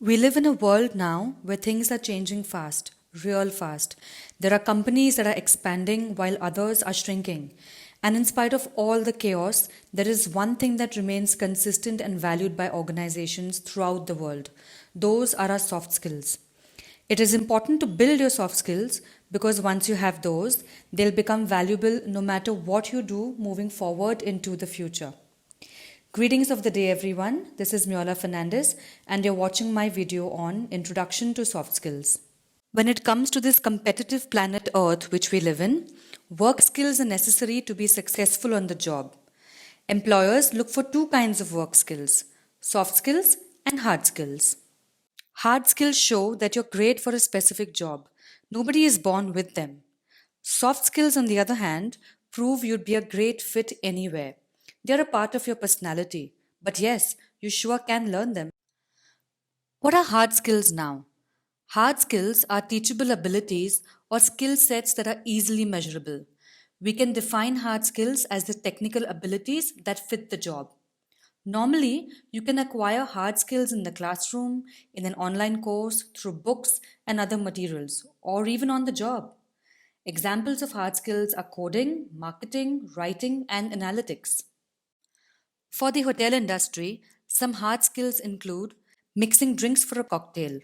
We live in a world now where things are changing fast, real fast. There are companies that are expanding while others are shrinking. And in spite of all the chaos, there is one thing that remains consistent and valued by organizations throughout the world. Those are our soft skills. It is important to build your soft skills because once you have those, they'll become valuable no matter what you do moving forward into the future. Greetings of the day, everyone. This is Miola Fernandez, and you're watching my video on Introduction to Soft Skills. When it comes to this competitive planet Earth which we live in, work skills are necessary to be successful on the job. Employers look for two kinds of work skills: soft skills and hard skills. Hard skills show that you're great for a specific job. Nobody is born with them. Soft skills, on the other hand, prove you'd be a great fit anywhere. They're a part of your personality. But yes, you sure can learn them. What are hard skills now? Hard skills are teachable abilities or skill sets that are easily measurable. We can define hard skills as the technical abilities that fit the job. Normally, you can acquire hard skills in the classroom, in an online course, through books and other materials, or even on the job. Examples of hard skills are coding, marketing, writing, and analytics. For the hotel industry, some hard skills include mixing drinks for a cocktail,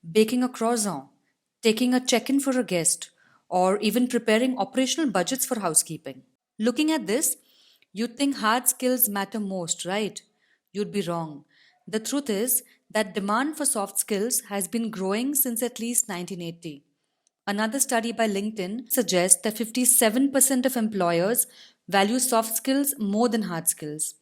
baking a croissant, taking a check in for a guest, or even preparing operational budgets for housekeeping. Looking at this, you'd think hard skills matter most, right? You'd be wrong. The truth is that demand for soft skills has been growing since at least 1980. Another study by LinkedIn suggests that 57% of employers value soft skills more than hard skills.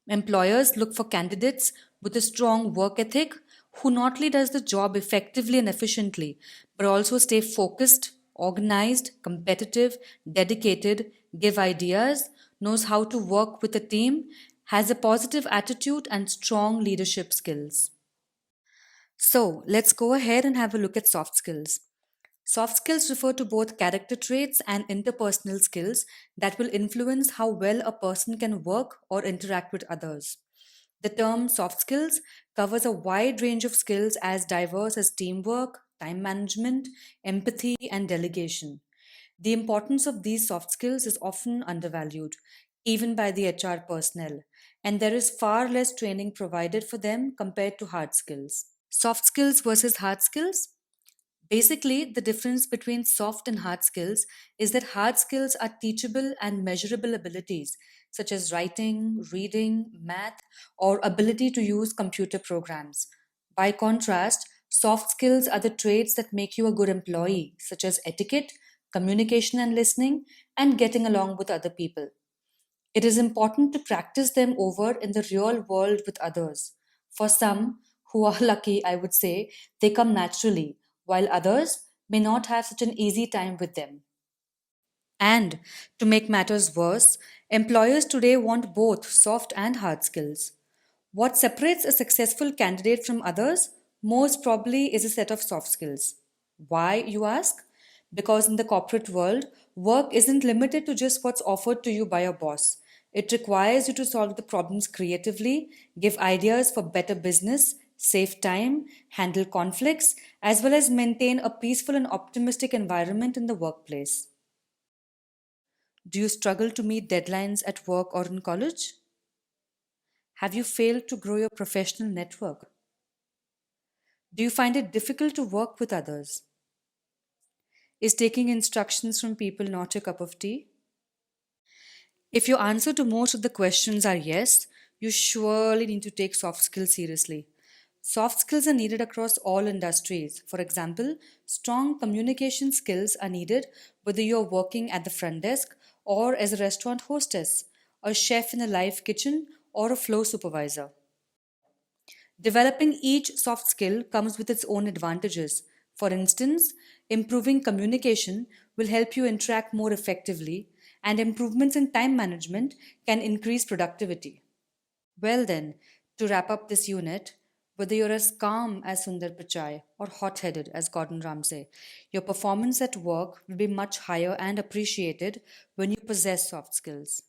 Employers look for candidates with a strong work ethic who not only does the job effectively and efficiently, but also stay focused, organized, competitive, dedicated, give ideas, knows how to work with a team, has a positive attitude and strong leadership skills. So, let's go ahead and have a look at soft skills. Soft skills refer to both character traits and interpersonal skills that will influence how well a person can work or interact with others. The term soft skills covers a wide range of skills as diverse as teamwork, time management, empathy, and delegation. The importance of these soft skills is often undervalued, even by the HR personnel, and there is far less training provided for them compared to hard skills. Soft skills versus hard skills? Basically, the difference between soft and hard skills is that hard skills are teachable and measurable abilities, such as writing, reading, math, or ability to use computer programs. By contrast, soft skills are the traits that make you a good employee, such as etiquette, communication and listening, and getting along with other people. It is important to practice them over in the real world with others. For some, who are lucky, I would say, they come naturally, while others may not have such an easy time with them. And to make matters worse, employers today want both soft and hard skills. What separates a successful candidate from others most probably is a set of soft skills. Why, you ask? Because in the corporate world, work isn't limited to just what's offered to you by your boss. It requires you to solve the problems creatively, give ideas for better business, save time, handle conflicts, as well as maintain a peaceful and optimistic environment in the workplace. Do you struggle to meet deadlines at work or in college? Have you failed to grow your professional network? Do you find it difficult to work with others? Is taking instructions from people not your cup of tea? If your answer to most of the questions are yes, you surely need to take soft skills seriously. Soft skills are needed across all industries. For example, strong communication skills are needed whether you're working at the front desk or as a restaurant hostess, a chef in a live kitchen, or a floor supervisor. Developing each soft skill comes with its own advantages. For instance, improving communication will help you interact more effectively, and improvements in time management can increase productivity. Well, then, to wrap up this unit, whether you're as calm as Sundar Pichai or hot headed as Gordon Ramsay, your performance at work will be much higher and appreciated when you possess soft skills.